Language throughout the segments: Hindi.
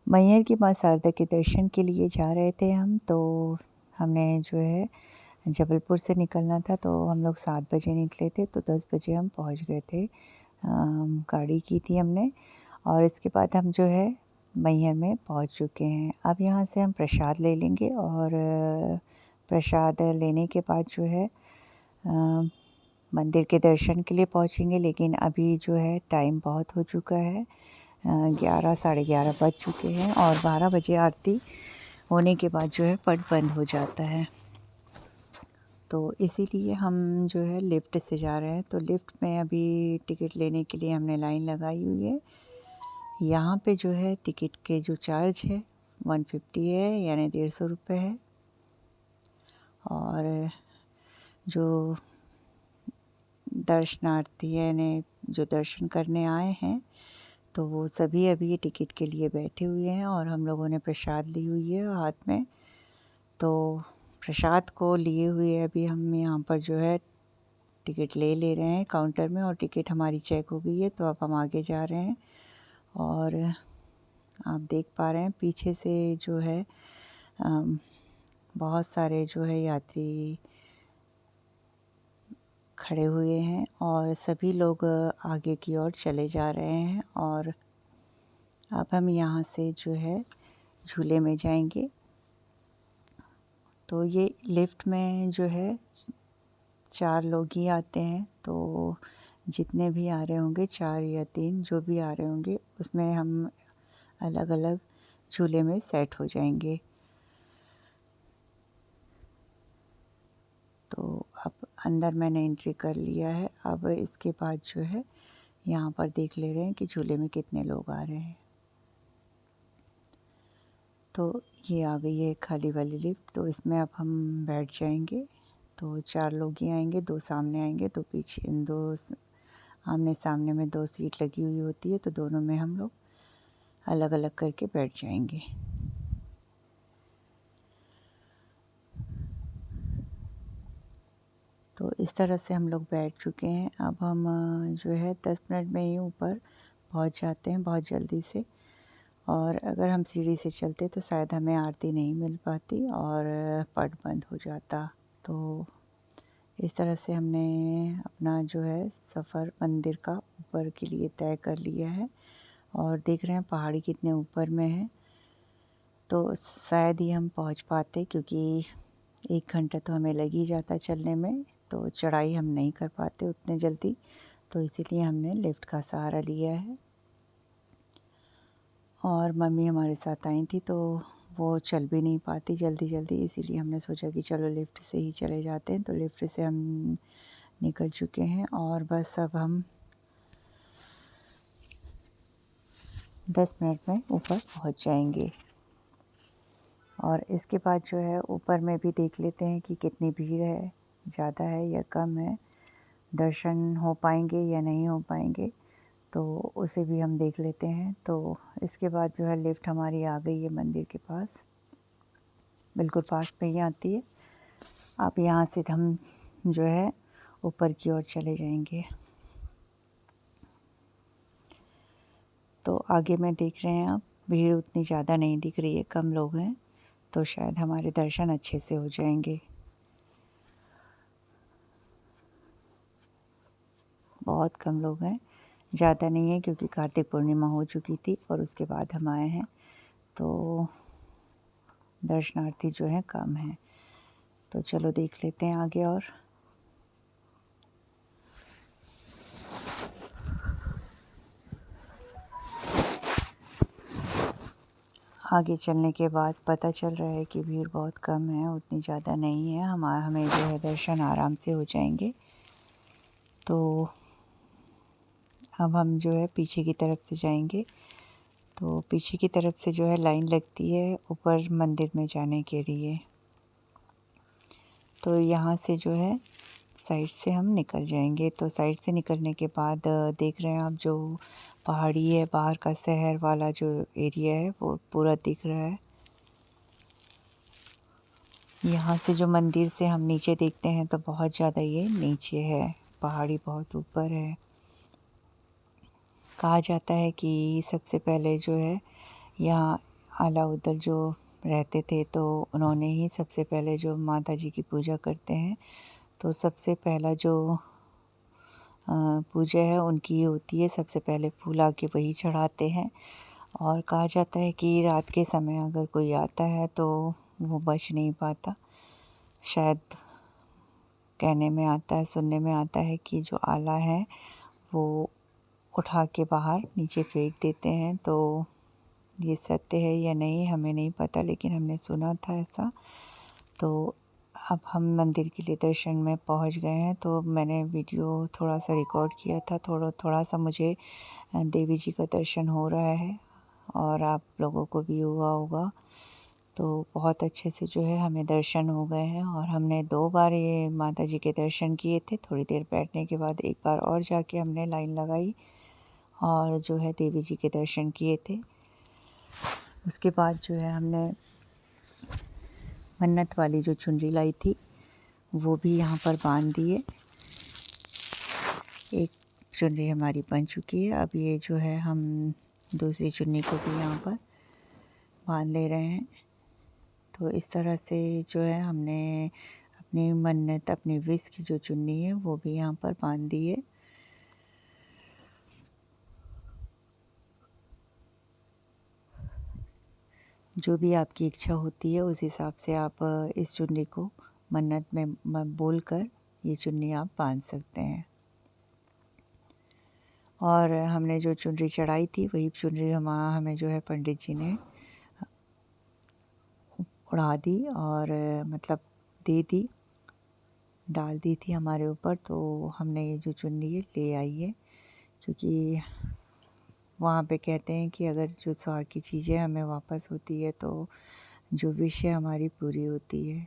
मैहर की माँ शारदा के दर्शन के लिए जा रहे थे हम, तो हमने जो है जबलपुर से निकलना था, तो हम लोग 7 बजे निकले थे, तो 10 बजे हम पहुंच गए थे। गाड़ी की थी हमने, और इसके बाद हम जो है मैहर में पहुंच चुके हैं। अब यहाँ से हम प्रसाद ले लेंगे, और प्रसाद लेने के बाद जो है मंदिर के दर्शन के लिए पहुंचेंगे। लेकिन अभी जो है टाइम बहुत हो चुका है, 11 साढ़े 11 बज चुके हैं, और 12 बजे आरती होने के बाद जो है पट बंद हो जाता है। तो इसीलिए हम जो है लिफ्ट से जा रहे हैं। तो लिफ्ट में अभी टिकट लेने के लिए हमने लाइन लगाई हुई है। यहाँ पे जो है टिकट के जो चार्ज है 150 है, यानी 150 रुपये है। और जो दर्शनार्थी यानी जो दर्शन करने आए हैं, तो वो सभी अभी टिकट के लिए बैठे हुए हैं, और हम लोगों ने प्रसाद ली हुई है हाथ में। तो प्रसाद को लिए हुए अभी हम यहाँ पर जो है टिकट ले रहे हैं काउंटर में, और टिकट हमारी चेक हो गई है। तो अब हम आगे जा रहे हैं, और आप देख पा रहे हैं पीछे से जो है बहुत सारे जो है यात्री खड़े हुए हैं, और सभी लोग आगे की ओर चले जा रहे हैं। और अब हम यहाँ से जो है झूले में जाएंगे। तो ये लिफ्ट में जो है 4 लोग ही आते हैं, तो जितने भी आ रहे होंगे 4 या 3 जो भी आ रहे होंगे, उसमें हम अलग अलग झूले में सेट हो जाएंगे। तो अब अंदर मैंने एंट्री कर लिया है। अब इसके बाद जो है यहाँ पर देख ले रहे हैं कि झूले में कितने लोग आ रहे हैं। तो ये आ गई है खाली वाली लिफ्ट, तो इसमें अब हम बैठ जाएंगे। तो 4 लोग ही आएंगे, 2 सामने आएंगे, 2 पीछे, 2 आमने सामने में 2 सीट लगी हुई होती है, तो दोनों में हम लोग अलग अलग करके बैठ जाएंगे। तो इस तरह से हम लोग बैठ चुके हैं। अब हम जो है 10 मिनट में ही ऊपर पहुंच जाते हैं बहुत जल्दी से। और अगर हम सीढ़ी से चलते तो शायद हमें आरती नहीं मिल पाती, और पट बंद हो जाता। तो इस तरह से हमने अपना जो है सफ़र मंदिर का ऊपर के लिए तय कर लिया है। और देख रहे हैं पहाड़ी कितने ऊपर में है, तो शायद ही हम पहुंच पाते, क्योंकि 1 घंटा तो हमें लग ही जाता चलने में, तो चढ़ाई हम नहीं कर पाते उतने जल्दी। तो इसीलिए हमने लिफ्ट का सहारा लिया है। और मम्मी हमारे साथ आई थी, तो वो चल भी नहीं पाती जल्दी जल्दी, इसीलिए हमने सोचा कि चलो लिफ्ट से ही चले जाते हैं। तो लिफ्ट से हम निकल चुके हैं, और बस अब हम 10 मिनट में ऊपर पहुंच जाएंगे। और इसके बाद जो है ऊपर में भी देख लेते हैं कि कितनी भीड़ है, ज़्यादा है या कम है, दर्शन हो पाएंगे या नहीं हो पाएंगे, तो उसे भी हम देख लेते हैं। तो इसके बाद जो है लिफ्ट हमारी आ गई है मंदिर के पास, बिल्कुल पास में ही आती है। अब यहाँ से हम जो है ऊपर की ओर चले जाएंगे। तो आगे में देख रहे हैं आप, भीड़ उतनी ज़्यादा नहीं दिख रही है, कम लोग हैं, तो शायद हमारे दर्शन अच्छे से हो जाएंगे। बहुत कम लोग हैं, ज़्यादा नहीं है, क्योंकि कार्तिक पूर्णिमा हो चुकी थी और उसके बाद हम आए हैं, तो दर्शनार्थी जो हैं कम हैं। तो चलो देख लेते हैं आगे। और आगे चलने के बाद पता चल रहा है कि भीड़ बहुत कम है, उतनी ज़्यादा नहीं है, हमें जो है दर्शन आराम से हो जाएंगे। तो अब हम जो है पीछे की तरफ से जाएंगे। तो पीछे की तरफ से जो है लाइन लगती है ऊपर मंदिर में जाने के लिए। तो यहाँ से जो है साइड से हम निकल जाएंगे। तो साइड से निकलने के बाद देख रहे हैं आप, जो पहाड़ी है, बाहर का शहर वाला जो एरिया है वो पूरा दिख रहा है। यहाँ से जो मंदिर से हम नीचे देखते हैं तो बहुत ज़्यादा ये नीचे है, पहाड़ी बहुत ऊपर है। कहा जाता है कि सबसे पहले जो है यहाँ आला उदल जो रहते थे तो उन्होंने ही सबसे पहले जो माता जी की पूजा करते हैं तो सबसे पहला जो पूजा है उनकी ही होती है। सबसे पहले फूल आके वही चढ़ाते हैं और कहा जाता है कि रात के समय अगर कोई आता है तो वो बच नहीं पाता। शायद कहने में आता है, सुनने में आता है कि जो आला है वो उठा के बाहर नीचे फेंक देते हैं। तो ये सत्य है या नहीं हमें नहीं पता, लेकिन हमने सुना था ऐसा। तो अब हम मंदिर के लिए दर्शन में पहुंच गए हैं। तो मैंने वीडियो थोड़ा सा रिकॉर्ड किया था, थोड़ा सा मुझे देवी जी का दर्शन हो रहा है और आप लोगों को भी हुआ होगा। तो बहुत अच्छे से जो है हमें दर्शन हो गए हैं और हमने 2 बार ये माता जी के दर्शन किए थे। थोड़ी देर बैठने के बाद एक बार और जाके हमने लाइन लगाई और जो है देवी जी के दर्शन किए थे। उसके बाद जो है हमने मन्नत वाली जो चुनरी लाई थी वो भी यहाँ पर बांध दिए। एक चुनरी हमारी बन चुकी है। अब ये जो है हम दूसरी चुन्नी को भी यहाँ पर बांध ले रहे हैं। तो इस तरह से जो है हमने अपनी मन्नत, अपनी विश की जो चुन्नी है वो भी यहाँ पर बांध दी है। जो भी आपकी इच्छा होती है उस हिसाब से आप इस चुन्नी को मन्नत में बोल कर ये चुन्नी आप बांध सकते हैं। और हमने जो चुनरी चढ़ाई थी वही चुनरी हमें जो है पंडित जी ने उड़ा दी और मतलब दे दी, डाल दी थी हमारे ऊपर। तो हमने ये जो चुन्नी है ले आई है, क्योंकि वहाँ पे कहते हैं कि अगर जो सुहाग की चीज़ें हमें वापस होती है तो जो विश है हमारी पूरी होती है।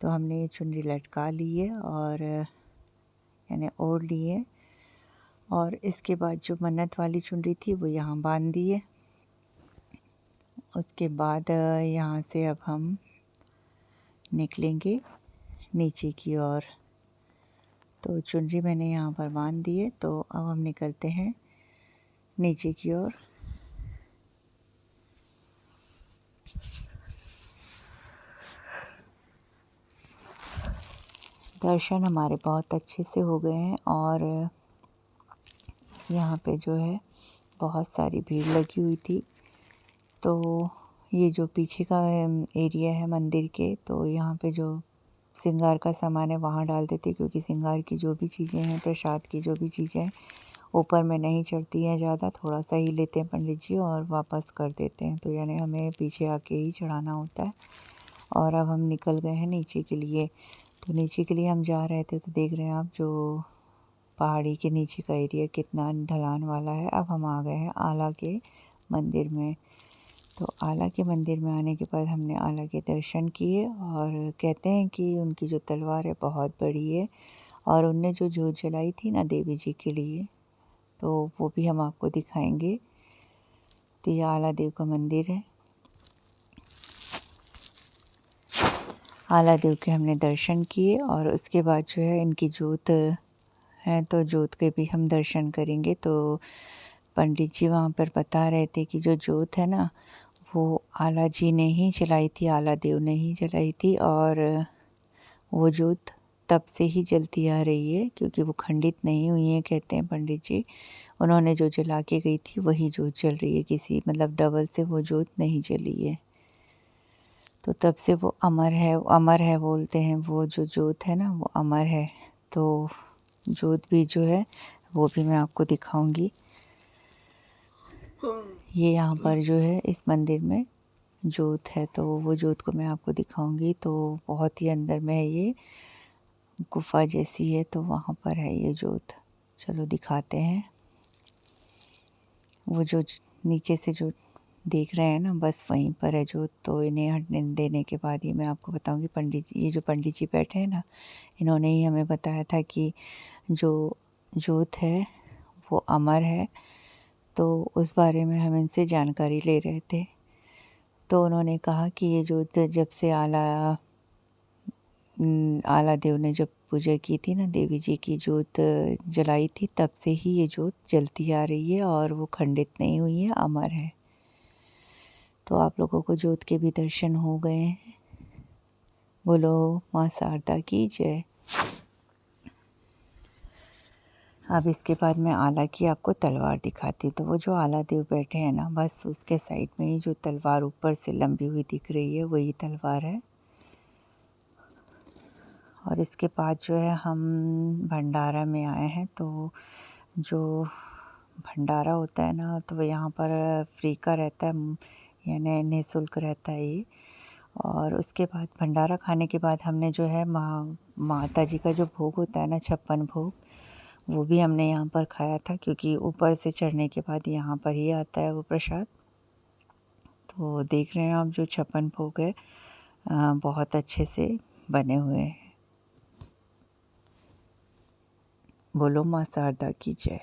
तो हमने ये चुन्नी लटका ली है और यानी ओढ़ ली है। और इसके बाद जो मन्नत वाली चुनरी थी वो यहाँ बांध दी है। उसके बाद यहाँ से अब हम निकलेंगे नीचे की ओर। तो चुनरी मैंने यहाँ पर बांध दी है, तो अब हम निकलते हैं नीचे की ओर। दर्शन हमारे बहुत अच्छे से हो गए हैं और यहाँ पे जो है बहुत सारी भीड़ लगी हुई थी। तो ये जो पीछे का एरिया है मंदिर के, तो यहाँ पे जो श्रृंगार का सामान है वहाँ डाल देते, क्योंकि श्रृंगार की जो भी चीज़ें हैं, प्रसाद की जो भी चीज़ें हैं ऊपर में नहीं चढ़ती हैं ज़्यादा, थोड़ा सा ही लेते हैं पंडित जी और वापस कर देते हैं। तो यानी हमें पीछे आके ही चढ़ाना होता है। और अब हम निकल गए हैं नीचे के लिए। तो नीचे के लिए हम जा रहे थे, तो देख रहे हैं आप जो पहाड़ी के नीचे का एरिया कितना ढलान वाला है। अब हम आ गए हैं आला के मंदिर में। तो आला के मंदिर में आने के बाद हमने आला के दर्शन किए और कहते हैं कि उनकी जो तलवार है बहुत बड़ी है और उनने जो जोत जलाई थी ना देवी जी के लिए, तो वो भी हम आपको दिखाएंगे। तो ये आला देव का मंदिर है। आला देव के हमने दर्शन किए और उसके बाद जो है इनकी जोत है, तो जोत के भी हम दर्शन करेंगे। तो पंडित जी वहाँ पर बता रहे थे कि जो जोत है ना वो आला जी ने ही जलाई थी, आला देव ने ही जलाई थी और वो जोत तब से ही जलती आ रही है, क्योंकि वो खंडित नहीं हुई है कहते हैं पंडित जी। उन्होंने जो जला के गई थी वही जोत जल रही है, किसी मतलब डबल से वो जोत नहीं जली है। तो तब से वो अमर है बोलते हैं। वो जो जोत है ना वो अमर है। तो जोत भी जो है वो भी मैं आपको दिखाऊंगी। ये यहाँ पर जो है इस मंदिर में जोत है, तो वो जोत को मैं आपको दिखाऊंगी। तो बहुत ही अंदर में है, ये गुफा जैसी है, तो वहाँ पर है ये जोत। चलो दिखाते हैं। वो जो नीचे से जो देख रहे हैं ना, बस वहीं पर है जोत। तो इन्हें हटने देने के बाद ये मैं आपको बताऊंगी। पंडित जी, ये जो पंडित जी बैठे हैं ना, इन्होंने ही हमें बताया था कि जो जोत है वो अमर है। तो उस बारे में हम इनसे जानकारी ले रहे थे। तो उन्होंने कहा कि ये जोत जब से आला देव ने जब पूजा की थी ना, देवी जी की जोत जलाई थी, तब से ही ये जोत जलती आ रही है और वो खंडित नहीं हुई है, अमर है। तो आप लोगों को जोत के भी दर्शन हो गए हैं। बोलो माँ शारदा की जय। अब इसके बाद मैं आला की आपको तलवार दिखाती हूँ। तो वो जो आला देव बैठे हैं ना, बस उसके साइड में ही जो तलवार ऊपर से लंबी हुई दिख रही है वही तलवार है। और इसके बाद जो है हम भंडारा में आए हैं। तो जो भंडारा होता है ना, तो यहाँ पर फ्री का रहता है, यानी निःशुल्क रहता है ये। और उसके बाद भंडारा खाने के बाद हमने जो है माता जी का जो भोग होता है ना, 56 भोग, वो भी हमने यहाँ पर खाया था, क्योंकि ऊपर से चढ़ने के बाद यहाँ पर ही आता है वो प्रसाद। तो देख रहे हैं आप जो 56 भोग है बहुत अच्छे से बने हुए हैं। बोलो माँ शारदा की जय।